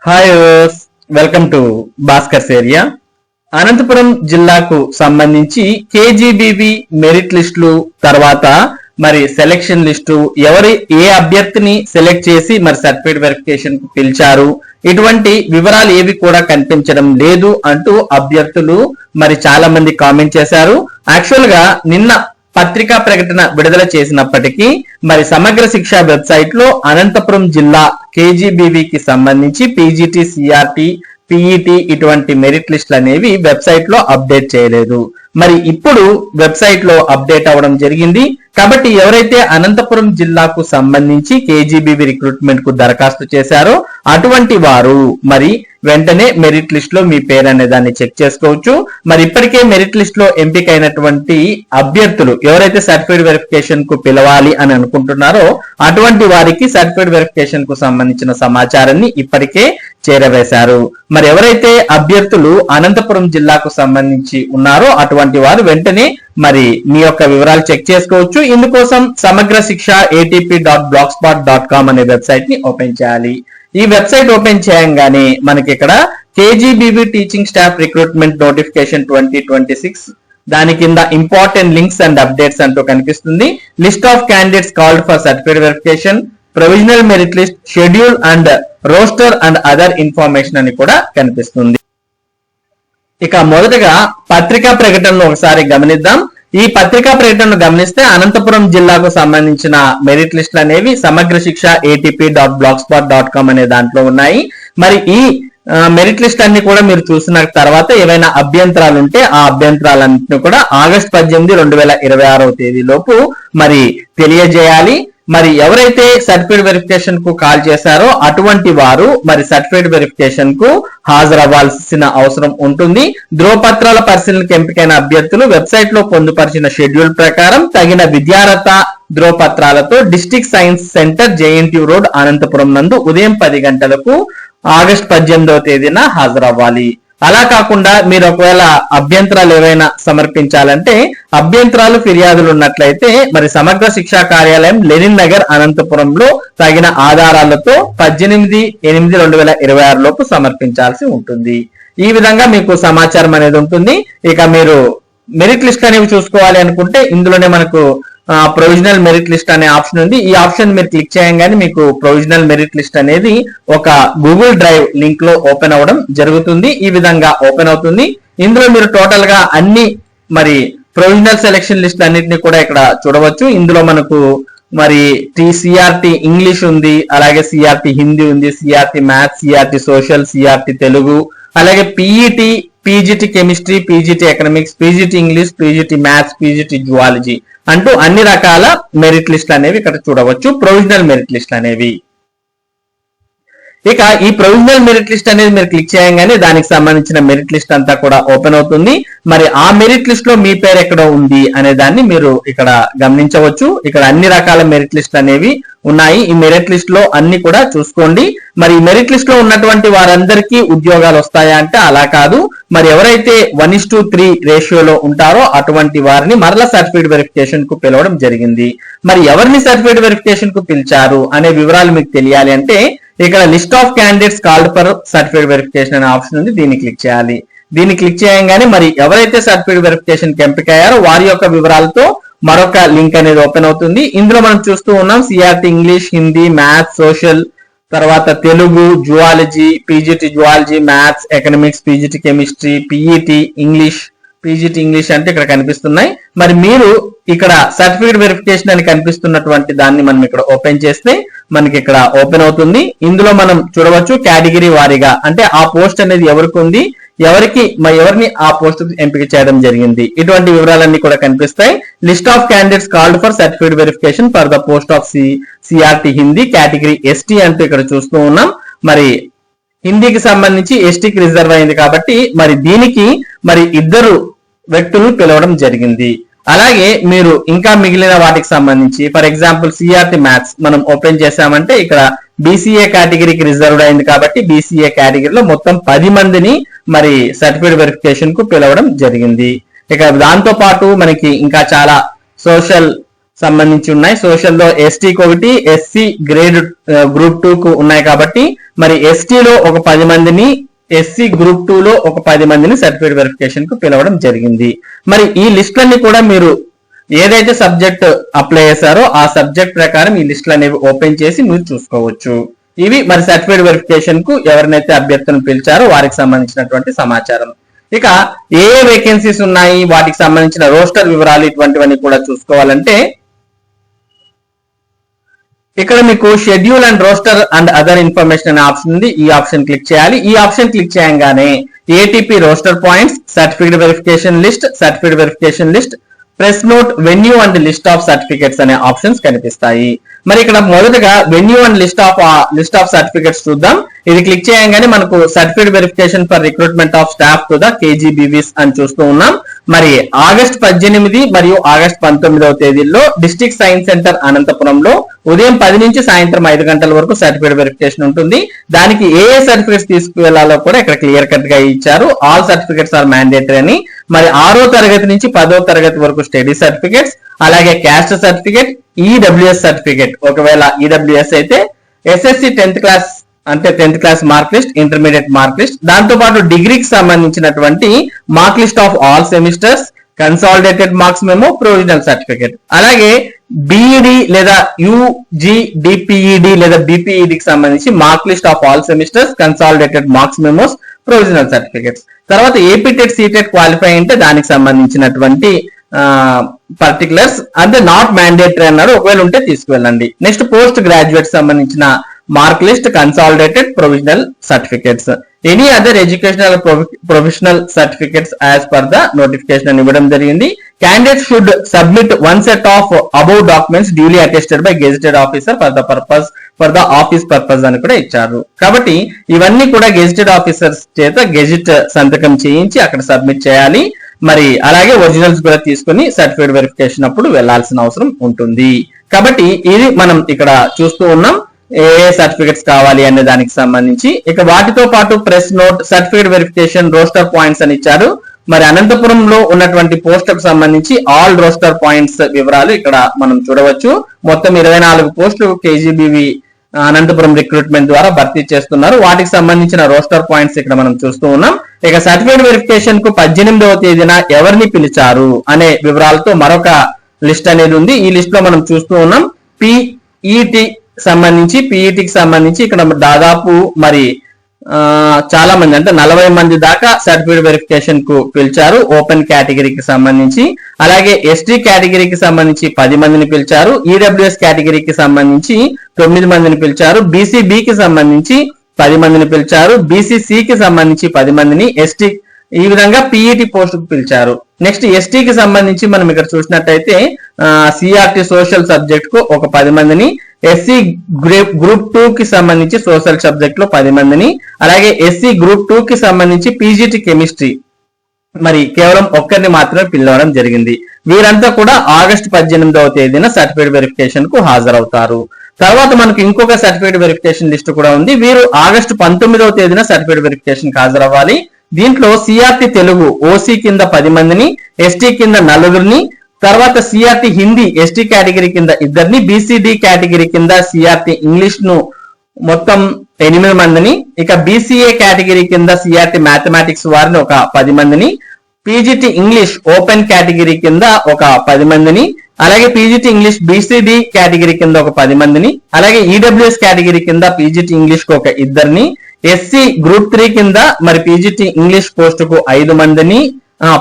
Hi welcome to Bhaskar's area. Anantapuram జిల్లాకు సంబంధించి KGBV merit లిస్టులు తర్వాత మరి సెలెక్షన్ లిస్టు ఏ అభ్యర్థిని సెలెక్ట్ చేసి మరి సర్టిఫికేట్ వెరిఫికేషన్ కు పిలిచారు, ఇటువంటి వివరాలు ఏవి కూడా కనిపించడం లేదు అంటూ అభ్యర్థులు మరి చాలా మంది కామెంట్ చేశారు. యాక్చువల్ గా నిన్న పత్రికా ప్రకటన విడుదల చేసినప్పటికీ మరి సమగ్ర శిక్ష వెబ్సైట్ లో అనంతపురం జిల్లా కేజీబీవీకి సంబంధించి పీజీటీ, సిఆర్టీ, పీఈటీ ఇటువంటి మెరిట్ లిస్టులు అనేవి వెబ్సైట్ లో అప్డేట్ చేయలేదు. మరి ఇప్పుడు వెబ్సైట్ లో అప్డేట్ అవ్వడం జరిగింది. కాబట్టి ఎవరైతే అనంతపురం జిల్లాకు సంబంధించి కేజీబీవీ రిక్రూట్మెంట్ కు దరఖాస్తు చేశారో అటువంటి వారు మరి వెంటనే మెరిట్ లిస్ట్ లో మీ పేరు అనే దాన్ని చెక్ చేసుకోవచ్చు. మరి ఇప్పటికే మెరిట్ లిస్ట్ లో ఎంపికైనటువంటి అభ్యర్థులు ఎవరైతే సర్టిఫికేట్ వెరిఫికేషన్ కు పిలవాలి అని అనుకుంటున్నారో అటువంటి వారికి సర్టిఫికేట్ వెరిఫికేషన్ కు సంబంధించిన సమాచారాన్ని ఇప్పటికే చేరవేశారు. మరి ఎవరైతే అభ్యర్థులు అనంతపురం జిల్లాకు సంబంధించి ఉన్నారో అటువంటి వారు వెంటనే మరి మీ యొక్క వివరాలు చెక్ చేసుకోవచ్చు. ఇందుకోసం సమగ్ర శిక్ష atp.blogspot.com అనే వెబ్సైట్ ని ఓపెన్ చేయాలి. ఈ వెబ్సైట్ ఓపెన్ చేయంగానే మనకి ఇక్కడ KGBV teaching staff recruitment notification 2026 దాని కింద ఇంపార్టెంట్ లింక్స్ అండ్ అప్డేట్స్ అంటూ కనిపిస్తుంది. List of candidates called for certificate verification, provisional merit list, schedule and roster and other information అని కూడా కనిపిస్తుంది. ఇక మొదటగా పత్రికా ప్రకటనను ఒకసారి గమనిద్దాం. ఈ పత్రికా ప్రకటనను గమనిస్తే అనంతపురం జిల్లాకు సంబంధించిన మెరిట్ లిస్టులు అనేవి సమగ్ర శిక్ష atp.blogspot.com అనే దాంట్లో ఉన్నాయి. మరి ఈ మెరిట్ లిస్ట్ అన్ని కూడా మీరు చూసిన తర్వాత ఏవైనా అభ్యంతరాలు ఉంటే ఆ అభ్యంతరాలన్నింటినీ కూడా ఆగస్టు 18, 2026 లోపు మరి తెలియజేయాలి. మరి ఎవరైతే సర్టిఫికేట్ వెరిఫికేషన్ కు కాల్ చేశారో అటువంటి వారు మరి సర్టిఫికేట్ వెరిఫికేషన్ కు హాజరవ్వాల్సిన అవసరం ఉంటుంది. ధ్రువపత్రాల పరిశీలనకు ఎంపికైన అభ్యర్థులు వెబ్సైట్ లో పొందుపరిచిన షెడ్యూల్ ప్రకారం తగిన విద్యార్హత ధ్రువపత్రాలతో district science centre JNTU road Anantapuram నందు ఉదయం 10 గంటలకు ఆగస్టు 18 హాజరవ్వాలి. అలా కాకుండా మీరు ఒకవేళ అభ్యంతరాలు ఏవైనా సమర్పించాలంటే అభ్యంతరాలు, ఫిర్యాదులు ఉన్నట్లయితే మరి సమగ్ర శిక్షా కార్యాలయం లెనిన్ నగర్ అనంతపురంలో తగిన ఆధారాలతో 18/8/2026 లోపు సమర్పించాల్సి ఉంటుంది. ఈ విధంగా మీకు సమాచారం అనేది ఉంటుంది. ఇక మీరు మెరిట్ లిస్ట్ అనేవి చూసుకోవాలి అనుకుంటే ఇందులోనే మనకు ప్రొవిజనల్ మెరిట్ లిస్ట్ అనే ఆప్షన్ ఉంది. ఈ ఆప్షన్ మీరు క్లిక్ చేయగానే మీకు ప్రొవిజనల్ మెరిట్ లిస్ట్ అనేది ఒక గూగుల్ డ్రైవ్ లింక్ లో ఓపెన్ అవ్వడం జరుగుతుంది. ఈ విధంగా ఓపెన్ అవుతుంది. ఇందులో మీరు టోటల్ గా అన్ని మరి ప్రొవిజనల్ సెలెక్షన్ లిస్ట్ అన్నింటినీ కూడా ఇక్కడ చూడవచ్చు. ఇందులో మనకు మరి సిఆర్టీ ఇంగ్లీష్ ఉంది, అలాగే సిఆర్టీ హిందీ ఉంది, CRT maths, CRT social, CRT Telugu, అలాగే PET, PGT chemistry, PGT economics, PGT English, PGT maths, PGT zoology అంటూ అన్ని రకాల మెరిట్ లిస్టులు అనేవి ఇక్కడ చూడవచ్చు. ప్రొవిజనల్ మెరిట్ లిస్ట్ అనేవి ఇక ఈ ప్రొవిజనల్ మెరిట్ లిస్ట్ అనేది మీరు క్లిక్ చేయగానే దానికి సంబంధించిన మెరిట్ లిస్ట్ అంతా కూడా ఓపెన్ అవుతుంది. మరి ఆ మెరిట్ లిస్ట్ లో మీ పేరు ఎక్కడ ఉంది అనే దాన్ని మీరు ఇక్కడ గమనించవచ్చు. ఇక్కడ అన్ని రకాల మెరిట్ లిస్ట్ అనేవి ఉన్నాయి. ఈ మెరిట్ లిస్ట్ లో అన్ని కూడా చూసుకోండి. మరి ఈ మెరిట్ లిస్ట్ లో ఉన్నటువంటి వారందరికీ ఉద్యోగాలు వస్తాయా అంటే అలా కాదు. మరి ఎవరైతే 1:3 రేషియోలో ఉంటారో అటువంటి వారిని మరలా సర్టిఫికేట్ వెరిఫికేషన్ కు పిలవడం జరిగింది. మరి ఎవరిని సర్టిఫికేట్ వెరిఫికేషన్ కు పిలిచారు అనే వివరాలు మీకు తెలియాలి అంటే ఇక్కడ list of candidates called for certificate verification అనే ఆప్షన్ ఉంది. దీన్ని క్లిక్ చేయాలి. దీన్ని క్లిక్ చేయగానే మరి ఎవరైతే సర్టిఫికేట్ వెరిఫికేషన్ కి ఎంపికయ్యారో వారి యొక్క వివరాలతో మరొక లింక్ అనేది ఓపెన్ అవుతుంది. ఇందులో మనం చూస్తూ ఉన్నాం CRT English, Hindi, maths, social, తర్వాత Telugu, zoology, PGT zoology, maths, economics, PGT chemistry, PET English, PGT English అంటే ఇక్కడ కనిపిస్తున్నాయి. మరి మీరు ఇక్కడ సర్టిఫికేట్ వెరిఫికేషన్ అని కనిపిస్తున్నటువంటి దాన్ని మనం ఇక్కడ ఓపెన్ చేస్తే మనకి ఇక్కడ ఓపెన్ అవుతుంది. ఇందులో మనం చూడవచ్చు కేటగిరీ వారీగా అంటే ఆ పోస్ట్ అనేది ఎవరికి ఉంది, ఎవరిని ఆ పోస్ట్ ఎంపిక చేయడం జరిగింది, ఇటువంటి వివరాలన్నీ కూడా కనిపిస్తాయి. List of candidates called for certificate verification for the post of CRT Hindi category ST అంటూ ఇక్కడ చూస్తూ ఉన్నాం. మరి హిందీకి సంబంధించి ఎస్టీకి రిజర్వ్ అయింది కాబట్టి మరి దీనికి మరి 2 వ్యక్తులు పిలవడం జరిగింది. అలాగే మీరు ఇంకా మిగిలిన వాటికి సంబంధించి ఫర్ ఎగ్జాంపుల్ సిఆర్టీ మ్యాథ్స్ మనం ఓపెన్ చేసామంటే ఇక్కడ బీసీఏ కేటగిరీకి రిజర్వ్డ్ అయింది కాబట్టి బీసీఏ కేటగిరీలో మొత్తం 10 మందిని మరి సర్టిఫికేట్ వెరిఫికేషన్ కు పిలవడం జరిగింది. ఇక దాంతో పాటు మనకి ఇంకా చాలా సోషల్ సంబంధించి ఉన్నాయి. సోషల్ లో ఎస్టీకి ఒకటి, ఎస్సీ గ్రేడ్ గ్రూప్ 2 కు ఉన్నాయి. కాబట్టి మరి ఎస్టీలో ఒక 10 మందిని, ఎస్సీ గ్రూప్ 2 లో ఒక 10 మందిని సర్టిఫికేట్ వెరిఫికేషన్ కు పిలవడం జరిగింది. మరి ఈ లిస్టులన్నీ కూడా మీరు ఏదైతే సబ్జెక్ట్ అప్లై చేశారో ఆ సబ్జెక్ట్ ప్రకారం ఈ లిస్టులు అనేవి ఓపెన్ చేసి మీరు చూసుకోవచ్చు. ఇవి మరి సర్టిఫికేట్ వెరిఫికేషన్ కు ఎవరినైతే అభ్యర్థులను పిలిచారో వారికి సంబంధించినటువంటి సమాచారం. ఇక ఏ వేకెన్సీస్ ఉన్నాయి, వాటికి సంబంధించిన రోస్టర్ వివరాలు ఇటువంటివన్నీ కూడా చూసుకోవాలంటే ఇక్కడ మీకు schedule and roster and other information అనే ఆప్షన్ ఉంది. ఈ ఆప్షన్ క్లిక్ చేయాలి. ఈ ఆప్షన్ క్లిక్ చేయగానే ATP roster points, certificate verification list, certificate verification list, press note, venue and list of certificates అనే ఆప్షన్స్ కనిపిస్తాయి. మరి ఇక్కడ మొదటగా venue and list of certificates చూద్దాం. ఇది క్లిక్ చేయగానే మనకు certificate verification for recruitment of staff to the KGBVs అని చూస్తూ ఉన్నాం. మరి ఆగస్ట్ 18 మరియు ఆగస్ట్ 19వ తేదీల్లో డిస్ట్రిక్ట్ సైన్స్ సెంటర్ అనంతపురంలో ఉదయం 10 నుంచి సాయంత్రం 5 గంటల వరకు సర్టిఫికేట్ వెరిఫికేషన్ ఉంటుంది. దానికి ఏ సర్టిఫికేట్స్ తీసుకువెళ్లాలో కూడా ఇక్కడ క్లియర్ కట్ గా ఇచ్చారు. ఆల్ సర్టిఫికేట్స్ ఆర్ మ్యాండేటరీ అని. మరి 6వ తరగతి నుంచి 10వ తరగతి వరకు స్టడీ సర్టిఫికేట్స్, అలాగే క్యాస్ట్ సర్టిఫికేట్, ఈడబ్ల్యూఎస్ సర్టిఫికేట్, ఒకవేళ ఈడబ్ల్యూఎస్ అయితే ఎస్ఎస్సి 10th క్లాస్ అంటే 10th class mark list, intermediate mark list, దాంతో పాటు డిగ్రీకి సంబంధించినటువంటి mark list of all semesters, consolidated marks memo, provisional certificate, అలాగే బిఈడి లేదా యూజీ డిపిఈడి లేదా బిపిఈడికి సంబంధించి mark list of all semesters, consolidated marks memos, provisional certificates. తర్వాత ఏపీటెట్ సీటెట్ క్వాలిఫై అంటే దానికి సంబంధించినటువంటి పర్టికులర్స్ అంటే నాట్ మ్యాండేటరీ అన్నారు, ఒకవేళ ఉంటే తీసుకువెళ్ళండి. నెక్స్ట్ పోస్ట్ గ్రాడ్యుయేట్ సంబంధించిన mark list, consolidated, provisional certificates, any other educational professional certificates as per the notification అని ఇవ్వడం జరిగింది. Candidate should submit one set of above documents duly attested by gazetted officer for the office purpose అని కూడా ఇచ్చారు. కాబట్టి ఇవన్నీ కూడా gazetted officers చేత గెజిట్ సంతకం చేయించి అక్కడ సబ్మిట్ చేయాలి. మరి అలాగే ఒరిజినల్స్ కూడా తీసుకుని సర్టిఫికేట్ వెరిఫికేషన్ అప్పుడు వెళ్లాల్సిన అవసరం ఉంటుంది. కాబట్టి ఇది మనం ఇక్కడ చూస్తూ ఉన్నాం ఏ సర్టిఫికెట్స్ కావాలి అనే దానికి సంబంధించి. ఇక వాటితో పాటు press note, certificate verification, roster points అని ఇచ్చారు. మరి అనంతపురంలో ఉన్నటువంటి పోస్టులకు సంబంధించి ఆల్ రోస్టర్ పాయింట్స్ వివరాలు ఇక్కడ మనం చూడవచ్చు. మొత్తం 24 పోస్టులు కేజీబీవీ అనంతపురం రిక్రూట్మెంట్ ద్వారా భర్తీ చేస్తున్నారు. వాటికి సంబంధించిన రోస్టర్ పాయింట్స్ ఇక్కడ మనం చూస్తూ ఉన్నాం. ఇక సర్టిఫికేట్ వెరిఫికేషన్ కు 18వ తేదీన ఎవరిని పిలిచారు అనే వివరాలతో మరొక లిస్ట్ అనేది ఉంది. ఈ లిస్ట్ లో మనం చూస్తూ ఉన్నాం పీఈటీ సంబంధించి, పీఈటీకి సంబంధించి ఇక్కడ దాదాపు మరి చాలా మంది అంటే 40 మంది దాకా సర్టిఫికేట్ వెరిఫికేషన్ కు పిలిచారు ఓపెన్ కేటగిరీకి సంబంధించి. అలాగే ఎస్టీ కేటగిరీకి సంబంధించి 10 మందిని పిలిచారు. ఈడబ్ల్యూఎస్ కేటగిరీకి సంబంధించి 9 మందిని పిలిచారు. బీసీబీకి సంబంధించి 10 మందిని పిలిచారు. బీసీసీకి సంబంధించి 10 మందిని, ఎస్టీ ఈ విధంగా పీఈటీ పోస్ట్ కు పిలిచారు. నెక్స్ట్ ఎస్టీకి సంబంధించి మనం ఇక్కడ చూసినట్టయితే సిఆర్టీ సోషల్ సబ్జెక్ట్ కు ఒక 10 మందిని, ఎస్సీ గ్రూప్ 2 కి సంబంధించి సోషల్ సబ్జెక్ట్ లో 10 మందిని, అలాగే ఎస్సీ గ్రూప్ 2 కి సంబంధించి పీజీటీ కెమిస్ట్రీ మరి కేవలం ఒక్కరిని మాత్రమే పిలవడం జరిగింది. వీరంతా కూడా ఆగస్టు 18వ తేదీన సర్టిఫికేట్ వెరిఫికేషన్ కు హాజరవుతారు. తర్వాత మనకు ఇంకొక సర్టిఫికేట్ వెరిఫికేషన్ లిస్ట్ కూడా ఉంది. వీరు ఆగస్టు 19వ తేదీన సర్టిఫికేట్ వెరిఫికేషన్ కి హాజరవ్వాలి. దీంట్లో సిఆర్టీ తెలుగు ఓసీ కింద 10 మందిని, ఎస్టీ కింద 4, తర్వాత సిఆర్టీ హిందీ ఎస్టీ కేటగిరీ కింద 2, బీసీడీ కేటగిరీ కింద సిఆర్టీ ఇంగ్లీష్ ను మొత్తం 8 మందిని, ఇక బీసీఏ కేటగిరీ కింద సిఆర్టీ మ్యాథమెటిక్స్ వారిని ఒక 10 మందిని, పీజీటీ ఇంగ్లీష్ ఓపెన్ కేటగిరీ కింద ఒక 10 మందిని, అలాగే పీజీటీ ఇంగ్లీష్ బీసీడీ కేటగిరీ కింద ఒక 10 మందిని, అలాగే ఈడబ్ల్యూఎస్ కేటగిరీ కింద పీజీటీ ఇంగ్లీష్ కు ఒక 2, ఎస్సీ గ్రూప్ 3 కింద మరి పీజీటీ ఇంగ్లీష్ పోస్ట్ కు 5 మందిని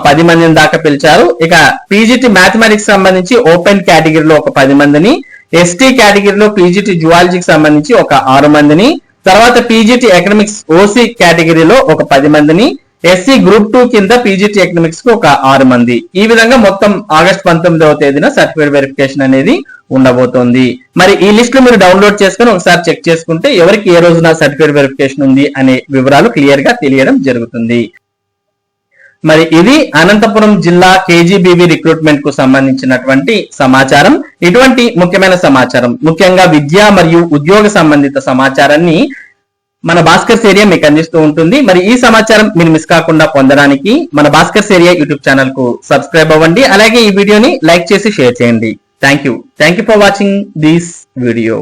10 మందిని దాకా పిలిచారు. ఇక పీజీటీ మ్యాథమెటిక్స్ సంబంధించి ఓపెన్ కేటగిరీలో ఒక 10 మందిని, ఎస్టీ కేటగిరీలో పీజీటీ జువాలజీకి సంబంధించి ఒక 6 మందిని, తర్వాత పీజీటీ ఎకనామిక్స్ ఓసీ కేటగిరీలో ఒక 10 మందిని, ఎస్సీ గ్రూప్ 2 కింద పీజీటీ ఎకనామిక్స్ కు ఒక 6 మంది. ఈ విధంగా మొత్తం ఆగస్టు 19వ తేదీన సర్టిఫికేట్ వెరిఫికేషన్ అనేది ఉండబోతోంది. మరి ఈ లిస్ట్ మీరు డౌన్లోడ్ చేసుకుని ఒకసారి చెక్ చేసుకుంటే ఎవరికి ఏ రోజున సర్టిఫికేట్ వెరిఫికేషన్ ఉంది అనే వివరాలు క్లియర్ గా తెలియడం జరుగుతుంది. మరి ఇది అనంతపురం జిల్లా కేజీబీవీ రిక్రూట్మెంట్ కు సంబంధించినటువంటి సమాచారం. ఇటువంటి ముఖ్యమైన సమాచారం, ముఖ్యంగా విద్య మరియు ఉద్యోగ సంబంధిత సమాచారాన్ని మన భాస్కర్స్ ఏరియా మీకు అందిస్తూ ఉంటుంది. మరి ఈ సమాచారం మీరు మిస్ కాకుండా పొందడానికి మన భాస్కర్స్ ఏరియా యూట్యూబ్ ఛానల్ కు సబ్స్క్రైబ్ అవ్వండి. అలాగే ఈ వీడియోని లైక్ చేసి షేర్ చేయండి. Thank you for watching this video.